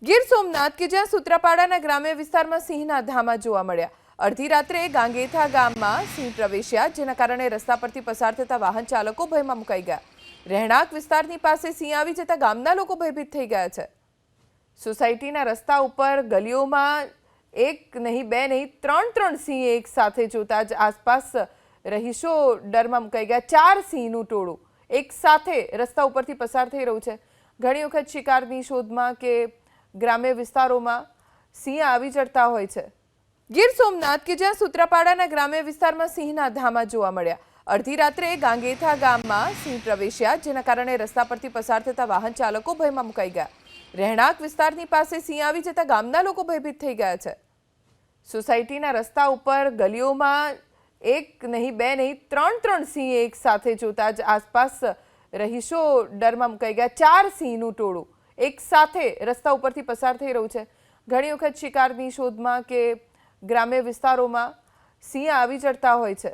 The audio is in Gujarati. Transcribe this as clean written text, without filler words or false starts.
ગીર સોમનાથ કે જ્યાં સૂત્રાપાડાના ગ્રામ્ય વિસ્તારમાં સિંહના ધામા જોવા મળ્યા. અડધી રાત્રે ગાંગેથા ગામમાં સિંહ પ્રવેશ્યા, જેના કારણે રસ્તા પરથી પસાર થતા વાહન ચાલકો ભયમાં મુકાઈ ગયા. રહેણાંક વિસ્તારની પાસે સિંહ આવી જતા ગામના લોકો ભયભીત થઈ ગયા છે. સોસાયટીના રસ્તા ઉપર ગલીઓમાં એક નહીં, બે નહીં, ત્રણ સિંહ એક સાથે જોતા જ આસપાસ રહીશો ડરમાં મુકાઈ ગયા. 4 સિંહનું ટોળું એક સાથે રસ્તા ઉપરથી પસાર થઈ રહ્યું છે. ઘણી વખત શિકારની શોધમાં કે ગ્રામ્ય વિસ્તારોમાં સિંહ આવી ચડતા હોય છે. ગીર સોમનાથ કે જ્યાં સૂત્રાપાડાના ગ્રામ્ય વિસ્તારમાં સિંહના ધામા જોવા મળ્યા. અડધી રાત્રે ગાંગેથા ગામમાં સિંહ પ્રવેશ્યા, જેના કારણે રસ્તા પરથી પસાર થતા વાહન ચાલકો ભયમાં મુકાઈ ગયા. રહેણાંક વિસ્તારની પાસે સિંહ આવી જતા ગામના લોકો ભયભીત થઈ ગયા છે. સોસાયટીના રસ્તા ઉપર ગલીઓમાં એક નહીં, બે નહીં, ત્રણ સિંહ એક સાથે જોતા જ આસપાસ રહીશો ડરમાં મુકાઈ ગયા. 4 સિંહનું ટોળું એક સાથે રસ્તા ઉપરથી પસાર થઈ રહ્યું છે. ઘણી વખત શિકારની શોધમાં કે ગ્રામ્ય વિસ્તારોમાં સિંહ આવી ચડતા હોય છે.